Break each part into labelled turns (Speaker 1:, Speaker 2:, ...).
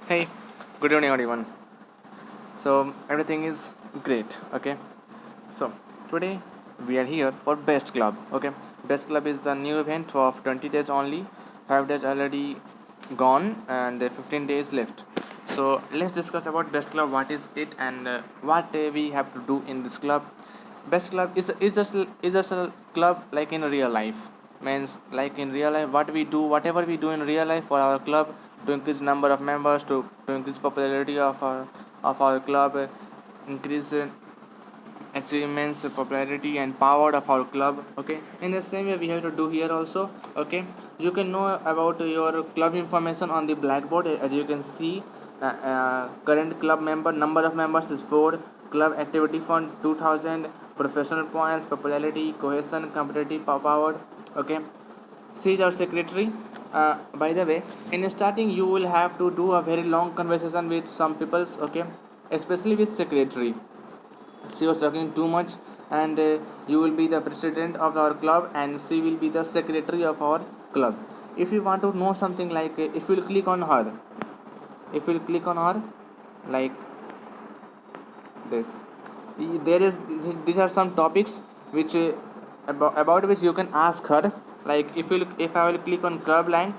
Speaker 1: Hey, good evening, everyone. So, everything is great, okay? So, today we are here for Best Club, okay? Best Club is the new event of 20 days only, 5 days already gone, and 15 days left. So, let's discuss about Best Club, what is it, and what we have to do in this club. Best Club is just a club like in real life. Means like in real life, what we do, whatever we do in real life for our club to increase number of members, to increase popularity of our club, increase achievements, popularity and power of our club. Okay, in the same way we have to do here also. Okay, you can know about your club information on the blackboard. As you can see, current club member number of members is 4, club activity fund 2000, professional points, popularity, cohesion, competitive power. Okay, she is our secretary. By the way, in starting you will have to do a very long conversation with some peoples. Okay, especially with secretary. She was talking too much, and you will be the president of our club and she will be the secretary of our club. If you want to know something like, if you will click on her, if you will click on her like this, there is, these are some topics which about which you can ask her. Like if I will click on club rank,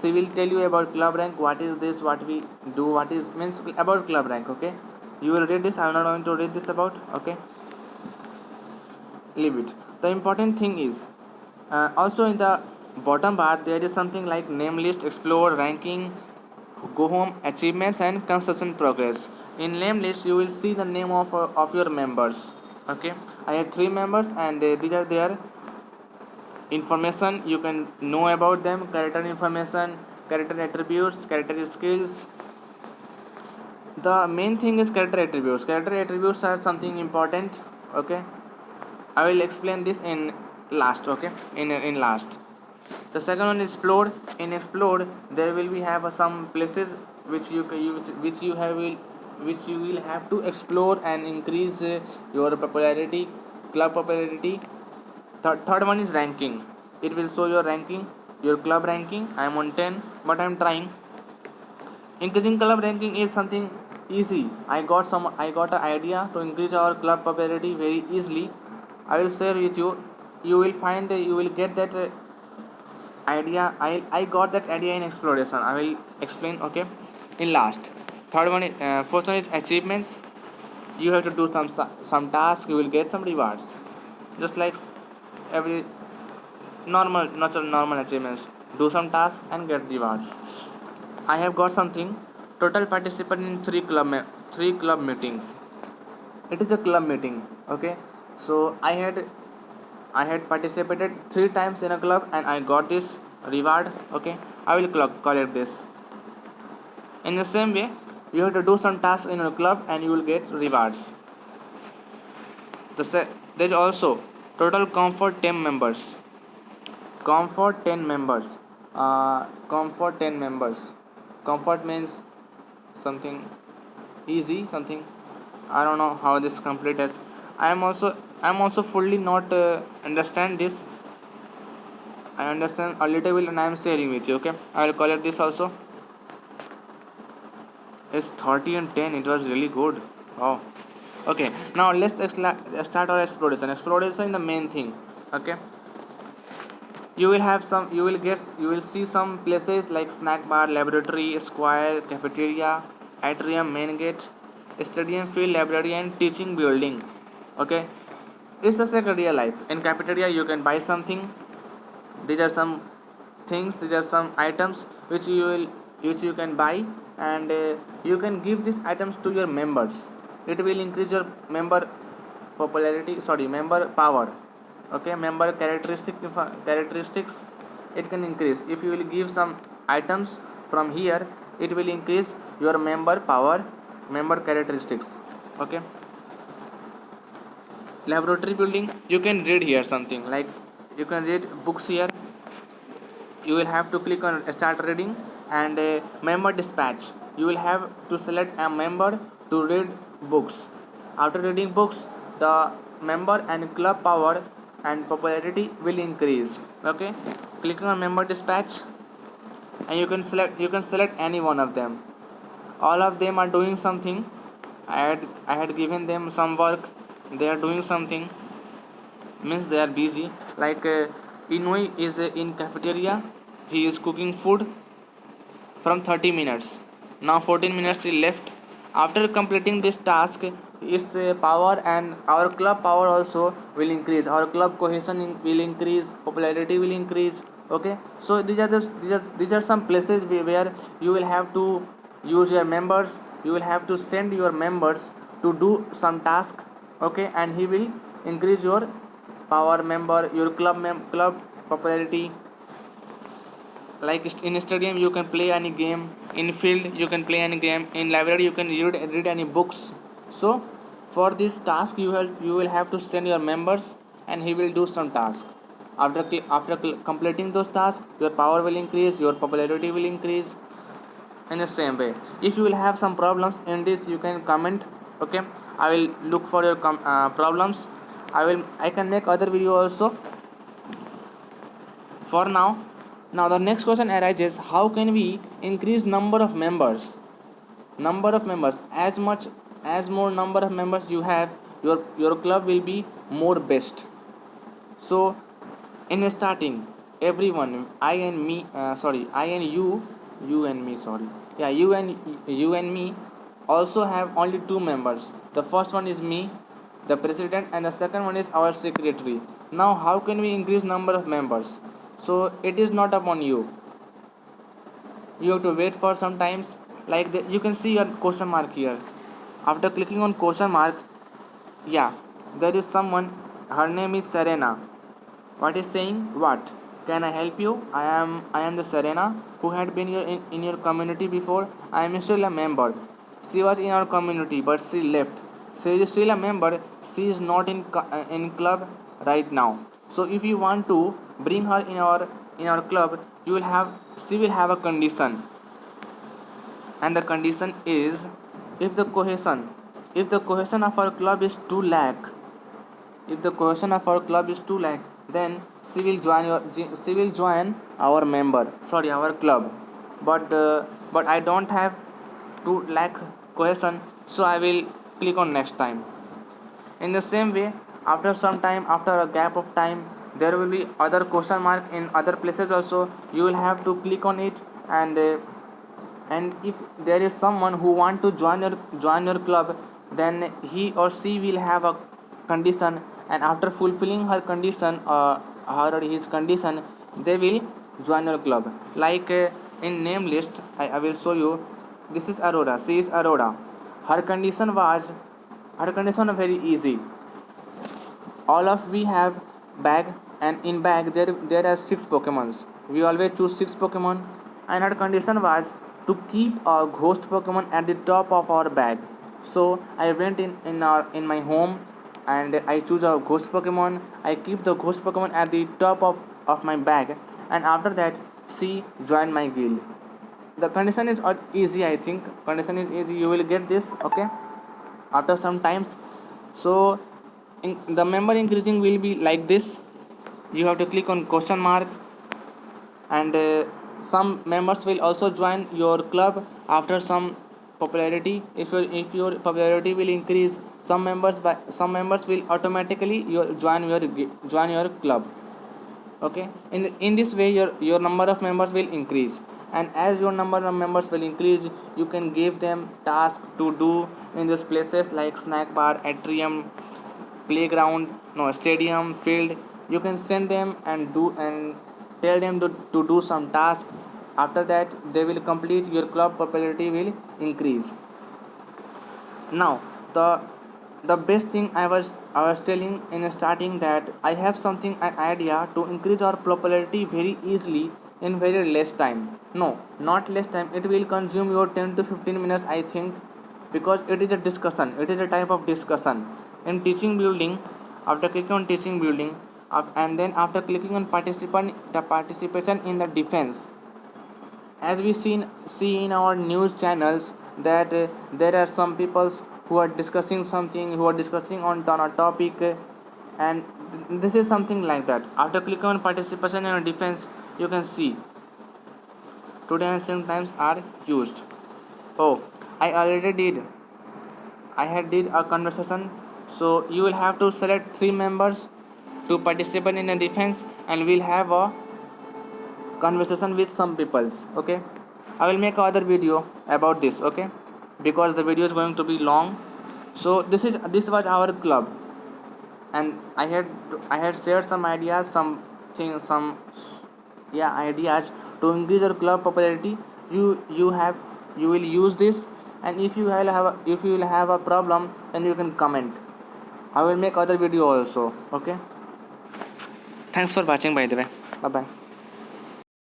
Speaker 1: she will tell you about club rank, what is this, what we do, what is means about club rank. Okay, you will read this, I am not going to read this about. Okay, leave it. The important thing is, also in the bottom bar there is something like name list, explore, ranking, go home, achievements and construction progress. In name list you will see the name of your members. Okay, I have 3 members, and these are their information. You can know about them: character information, character attributes, character skills. The main thing is character attributes. Character attributes are something important. Okay, I will explain this in last. Okay, in last. The second one is explore. In explore, there will be have some places which which you will have to explore and increase your popularity, club popularity. Third one is ranking. It will show your ranking, your club ranking. I am on 10, but I am trying. Increasing club ranking is something easy. I got an idea to increase our club popularity very easily. I will share with you. You will find, you will get that idea. I got that idea in exploration. I will explain. Okay, in last. Third one is, fourth one is achievements. You have to do some task. You will get some rewards. Just like every normal achievements. Do some task and get rewards. I have got something. Total participant in three club meetings. It is a club meeting. Okay, so I had participated 3 times in a club and I got this reward. Okay, I will collect this. In the same way, you have to do some tasks in a club and you will get rewards. There is also total comfort 10 members. Comfort 10 members. Comfort 10 members. Comfort means something easy, something, I don't know how this complete is. I am also fully not understand this. I understand a little bit and I am sharing with you. Okay, I will collect this also. It's 30 and 10. It was really good. Oh, okay. Now let's start our exploration. Exploration is the main thing. Okay, you will see some places like snack bar, laboratory, square, cafeteria, atrium, main gate, stadium, field, library, and teaching building. Okay, it's just like a real life. In cafeteria, you can buy something. These are some things. These are some items which you can buy, and you can give these items to your members. It will increase your member popularity. Sorry, member power. Okay, member characteristics. It can increase if you will give some items from here. It will increase your member power, member characteristics. Okay, laboratory building, you can read here something like, you can read books here. You will have to click on start reading, and member dispatch, you will have to select a member to read books. After reading books, the member and club power and popularity will increase. Okay, clicking on member dispatch, and you can select any one of them. all of them are doing something. I had given them some work. They are doing something, means they are busy. Like Inui is in cafeteria. He is cooking food from 30 minutes. Now 14 minutes is left. After completing this task, its power and our club power also will increase. Our club cohesion will increase. Popularity will increase. Okay. So these are some places where you will have to use your members. You will have to send your members to do some task. Okay, and he will increase your power, member, your club popularity. Like in stadium you can play any game, in field you can play any game, in library you can read any books. So for this task you will have to send your members, and he will do some task. After completing those tasks, your power will increase, your popularity will increase. In the same way, if you will have some problems in this, you can comment. Okay, I will look for your problems. I can make other video also. For now the next question arises: how can we increase number of members? As much as more number of members you have, your club will be more best. So in starting, everyone, I and me, sorry, I and you and me, sorry, yeah, you and me also have only two members. The first one is me, the president, and the second one is our secretary. Now how can we increase number of members? So it is not upon you. You have to wait for some times. Like you can see your question mark here. After clicking on question mark, yeah, there is someone. Her name is Serena. What is saying? What? Can I help you? I am the Serena who had been here in your community before. I am still a member. She was in our community but she left. She is still a member. She is not in club right now. So if you want to bring her in our club, you will have she will have a condition, and the condition is, if the cohesion if the cohesion of our club is 2 lakh, if the cohesion of our club is 2 lakh, then she will join our member, sorry, our club. But I don't have 2 lakh cohesion, so I will click on next time. In the same way, after some time, after a gap of time, there will be other question mark in other places also. You will have to click on it, and if there is someone who want to join your club, then he or she will have a condition, and after fulfilling her condition, her or his condition, they will join your club. Like in name list, I will show you. This is Aurora. She is Aurora. her condition was her condition was very easy. All of we have bag, and in bag there are 6 Pokemons. We always choose 6 Pokemon, and her condition was to keep a ghost Pokemon at the top of our bag. So I went in my home, and I choose a ghost Pokemon. I keep the ghost Pokemon at the top of my bag, and after that she joined my guild. The condition is easy. I think condition is easy. You will get this, okay, after some times. So the member increasing will be like this. You have to click on question mark, and some members will also join your club after some popularity. If your popularity will increase, some members will automatically join your club. Okay, in this way your number of members will increase, and as your number of members will increase, you can give them task to do in these places like snack bar, atrium, playground, no, stadium, field. You can send them and tell them to do some task. After that they will complete, your club popularity will increase. Now the best thing I was telling in starting, that I have something, an idea to increase our popularity very easily in very less time. No, not less time. It will consume your 10 to 15 minutes, I think, because it is a discussion. It is a type of discussion in teaching building. After clicking on teaching building, and then after clicking on participation in the defense, as we see in our news channels, that there are some people who are discussing something, who are discussing on a topic, and this is something like that. After clicking on participation in defense, you can see today ancient times are used. Oh, I already did. I had did a conversation. So you will have to select 3 members to participate in a defense, and we'll have a conversation with some peoples. Okay, I will make other video about this. Okay, because the video is going to be long. So this was our club, and I had shared some ideas, some things, some ideas to increase your club popularity. You will use this, and if you will have a problem, then you can comment. I will make other video also. Okay, thanks for watching, by the way. Bye bye.